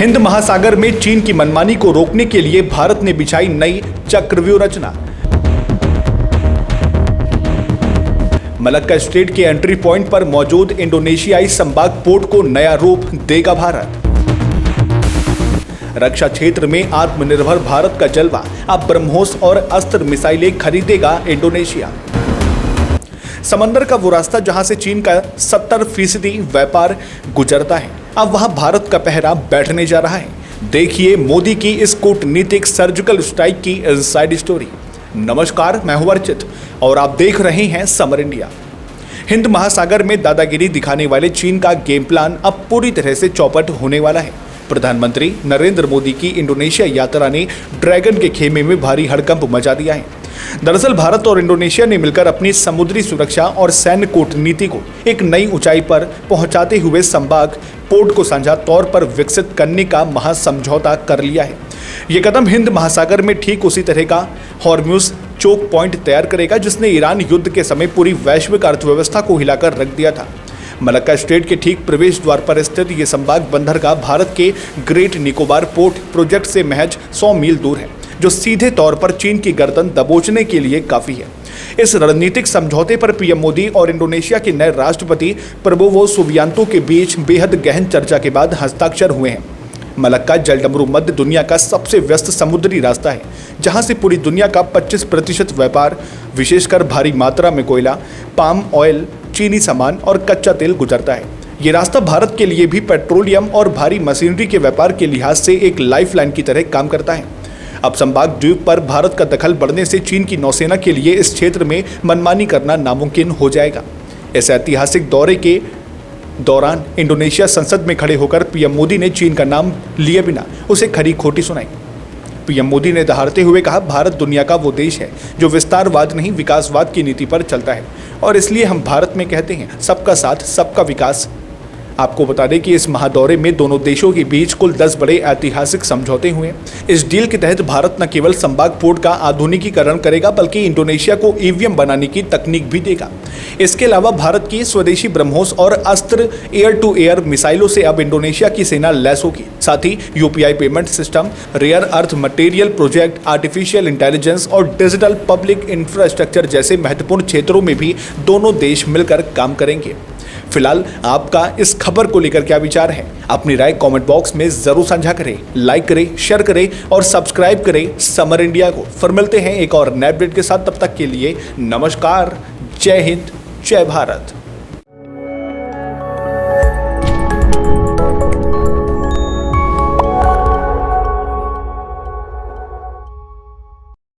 हिंद महासागर में चीन की मनमानी को रोकने के लिए भारत ने बिछाई नई चक्रव्यूह रचना। मलक्का स्ट्रेट के एंट्री पॉइंट पर मौजूद इंडोनेशियाई संबाग पोर्ट को नया रूप देगा भारत। रक्षा क्षेत्र में आत्मनिर्भर भारत का जलवा, अब ब्रह्मोस और अस्त्र मिसाइलें खरीदेगा इंडोनेशिया। समंदर का वो रास्ता जहां से चीन का 70% व्यापार गुजरता है, अब वहां भारत का पहरा बैठने जा रहा है। देखिए मोदी की इस कूटनीतिक सर्जिकल स्ट्राइक की इनसाइड स्टोरी। नमस्कार, मैं हूं अर्चित और आप देख रहे हैं समर इंडिया। हिंद महासागर में दादागिरी दिखाने वाले चीन का गेम प्लान अब पूरी तरह से चौपट होने वाला है। प्रधानमंत्री नरेंद्र मोदी की इंडोनेशिया यात्रा ने ड्रैगन के खेमे में भारी हड़कंप मचा दिया है। दरअसल भारत और इंडोनेशिया ने मिलकर अपनी समुद्री सुरक्षा और सैन्य कूटनीति को एक नई ऊंचाई पर पहुंचाते हुए संबाग पोर्ट को साझा तौर पर विकसित करने का महासमझौता कर लिया है। ये कदम हिंद महासागर में ठीक उसी तरह का हॉर्म्यूज चोक पॉइंट तैयार करेगा जिसने ईरान युद्ध के समय पूरी वैश्विक अर्थव्यवस्था को हिलाकर रख दिया था। मलक्का स्ट्रेट के ठीक प्रवेश द्वार पर स्थित ये संबाग बंदरगाह भारत के ग्रेट निकोबार पोर्ट प्रोजेक्ट से महज 100 मील दूर है, जो सीधे तौर पर चीन की गर्दन दबोचने के लिए काफी है। इस रणनीतिक समझौते पर पीएम मोदी और इंडोनेशिया के नए राष्ट्रपति प्रबोवो सुबियांतो के बीच बेहद गहन चर्चा के बाद हस्ताक्षर हुए हैं। मलक्का जलडमरू मध्य दुनिया का सबसे व्यस्त समुद्री रास्ता है, जहां से पूरी दुनिया का 25% व्यापार, विशेषकर भारी मात्रा में कोयला, पाम ऑयल, चीनी सामान और कच्चा तेल गुजरता है। ये रास्ता भारत के लिए भी पेट्रोलियम और भारी मशीनरी के व्यापार के लिहाज से एक लाइफलाइन की तरह काम करता है। अब संबाग द्वीप पर भारत का दखल बढ़ने से चीन की नौसेना के लिए इस क्षेत्र में मनमानी करना नामुमकिन हो जाएगा। इस ऐतिहासिक दौरे के दौरान इंडोनेशिया संसद में खड़े होकर पीएम मोदी ने चीन का नाम लिए बिना उसे खरी खोटी सुनाई। पीएम मोदी ने दहाड़ते हुए कहा, भारत दुनिया का वो देश है जो विस्तारवाद नहीं विकासवाद की नीति पर चलता है और इसलिए हम भारत में कहते हैं सबका साथ सबका विकास। आपको बता दें कि इस महादौरे में दोनों देशों के बीच कुल 10 बड़े ऐतिहासिक समझौते हुए। इस डील के तहत भारत न केवल संबाग पोर्ट का आधुनिकीकरण करेगा बल्कि इंडोनेशिया को ईवीएम बनाने की तकनीक भी देगा। इसके अलावा भारत की स्वदेशी ब्रह्मोस और अस्त्र एयर टू एयर मिसाइलों से अब इंडोनेशिया की सेना लैस होगी। साथ ही UPI payment system, rare earth material project, artificial intelligence और डिजिटल पब्लिक इंफ्रास्ट्रक्चर जैसे महत्वपूर्ण क्षेत्रों में भी दोनों देश मिलकर काम करेंगे। फिलहाल आपका इस खबर को लेकर क्या विचार है? अपनी राय कमेंट बॉक्स में जरूर साझा करें, लाइक करें, शेयर करें और सब्सक्राइब करें समर इंडिया को। फिर मिलते हैं एक और नए अपडेट के साथ, तब तक के लिए नमस्कार, जय हिंद, जय भारत।